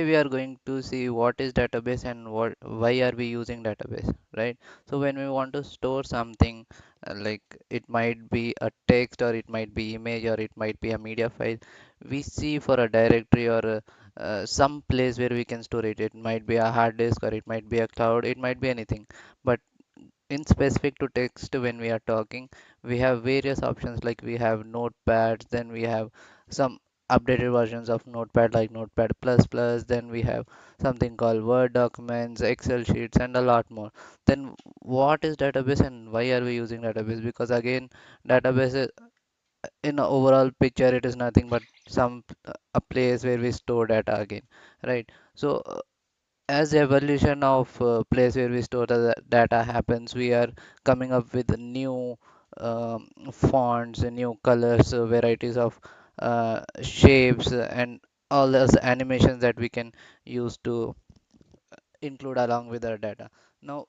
we are going to see what is database and what why are we using database, right? So when we want to store something, like it might be a text or it might be image or it might be a media file, we see for a directory or some place where we can store it. It might be a hard disk or it might be a cloud, it might be anything. But in specific to text, when we are talking, we have various options, like we have notepads, then we have some updated versions of notepad like notepad plus plus, then we have something called word documents, excel sheets, and a lot more. Then what is database and why are we using database? Because again, database in a overall picture, it is nothing but a place where we store data again, right? So as the evolution of place where we store the data happens, we are coming up with new fonts, new colors, varieties of shapes, and all those animations that we can use to include along with our data. Now,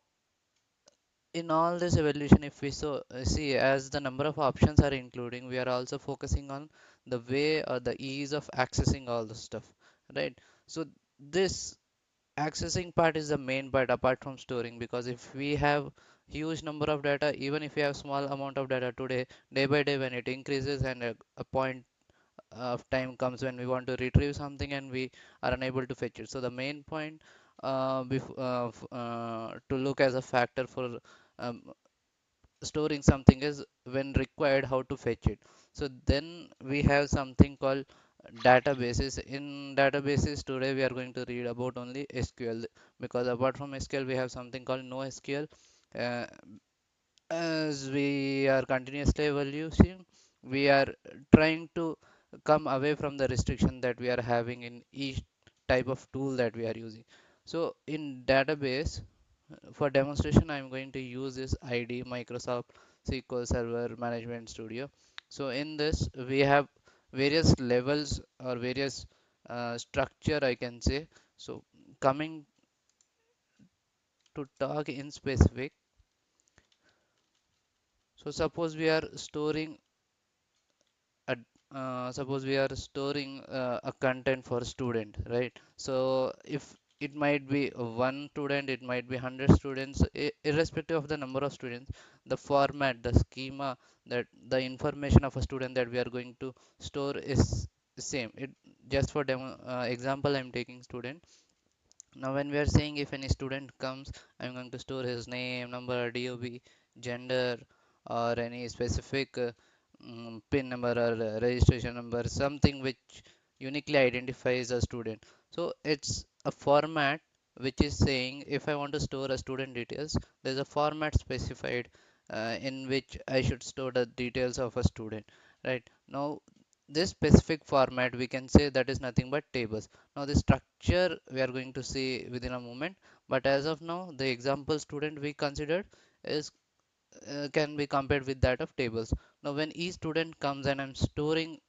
in all this evolution, if we see, as the number of options are including, we are also focusing on the way or the ease of accessing all the stuff, right? So this accessing part is the main part apart from storing, because if we have huge number of data, even if we have small amount of data today, day by day when it increases and a point of time comes when we want to retrieve something and we are unable to fetch it. So the main point to look as a factor for um, storing something is when required how to fetch it. So then we have something called databases. In databases today we are going to read about only SQL, because apart from SQL we have something called NoSQL. uh, as we are continuously evolution, we are trying to come away from the restriction that we are having in each type of tool that we are using. So in database, for demonstration, I'm going to use this ID, Microsoft SQL Server Management Studio. So in this, we have various levels or various structure, I can say. So coming to talk in specific, so a, suppose we are storing a content for student, right? So if it might be one student, it might be 100 students, irrespective of the number of students, the format, the schema, that the information of a student that we are going to store is same. It just for demo example, I'm taking student. Now when we are saying if any student comes, I'm going to store his name, number, DOB, gender, or any specific PIN number or registration number, something which uniquely identifies a student. So it's a format which is saying if I want to store a student details, there's a format specified in which I should store the details of a student. Right now, this specific format we can say that is nothing but tables. Now the structure we are going to see within a moment, but as of now, the example student we considered is can be compared with that of tables. Now when each student comes and I'm storing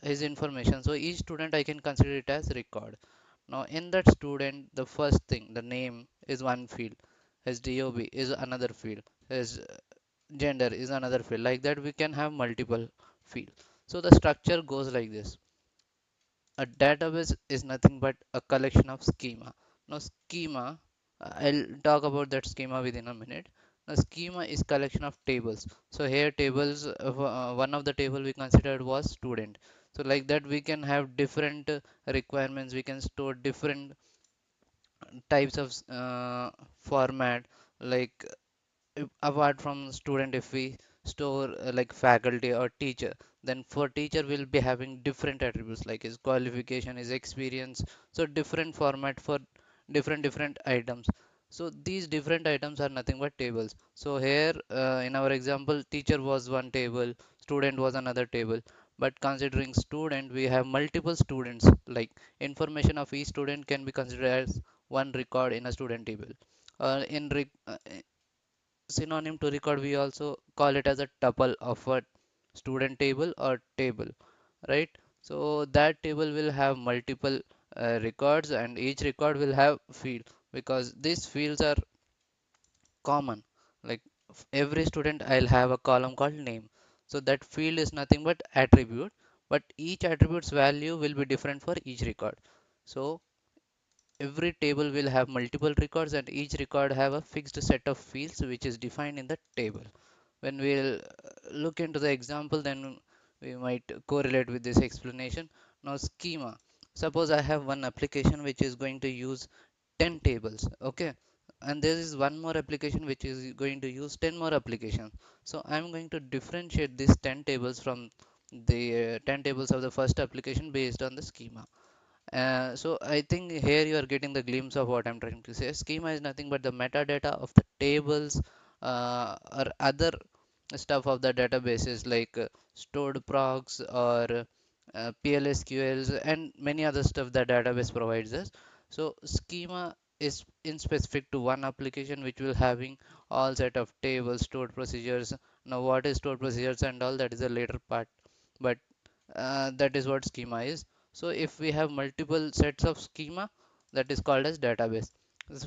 his information, so each student I can consider it as record. Now in that student, the first thing, the name is one field, his DOB is another field, his gender is another field. Like that we can have multiple fields. So the structure goes like this. A database is nothing but a collection of schema. Now schema, I'll talk about that schema within a minute. Now schema is collection of tables. So here tables, one of the table we considered was student. So like that we can have different requirements. We can store different types of format. Like apart from student, if we store like faculty or teacher, then for teacher we'll be having different attributes like his qualification, his experience. So different format for different items. So these different items are nothing but tables. So here in our example, teacher was one table, student was another table. But considering student, we have multiple students, like information of each student can be considered as one record in a student table. In synonym to record, we also call it as a tuple of a student table or table, right? So that table will have multiple records, and each record will have field, because these fields are common. Like every student, I'll have a column called name. So that field is nothing but attribute, but each attribute's value will be different for each record. So every table will have multiple records, and each record have a fixed set of fields which is defined in the table. When we'll look into the example, then we might correlate with this explanation. Now schema, suppose I have one application which is going to use 10 tables, okay, and there is one more application which is going to use 10 more applications. So I'm going to differentiate these 10 tables from the 10 tables of the first application based on the schema. So I think here you are getting the glimpse of what I'm trying to say. Schema is nothing but the metadata of the tables or other stuff of the databases, like stored procs or PLSQLs and many other stuff that database provides us. So schema is in specific to one application which will having all set of tables, stored procedures. Now what is stored procedures and all, that is a later part, but that is what schema is. So if we have multiple sets of schema, that is called as database. So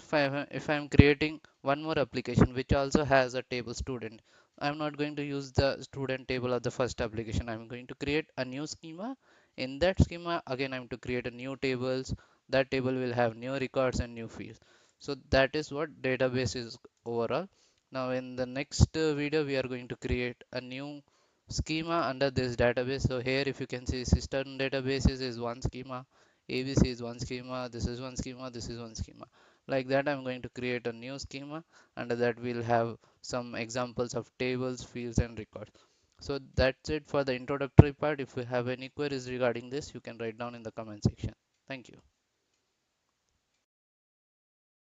if I'm creating one more application which also has a table student, I'm not going to use the student table of the first application. I'm going to create a new schema. In that schema, again, I'm to create a new tables. That table will have new records and new fields. So that is what database is overall. Now in the next video, we are going to create a new schema under this database. So here if you can see, system databases is one schema, ABC is one schema, this is one schema, this is one schema. Like that, I'm going to create a new schema. Under that we'll have some examples of tables, fields and records. So that's it for the introductory part. If you have any queries regarding this, you can write down in the comment section. Thank you.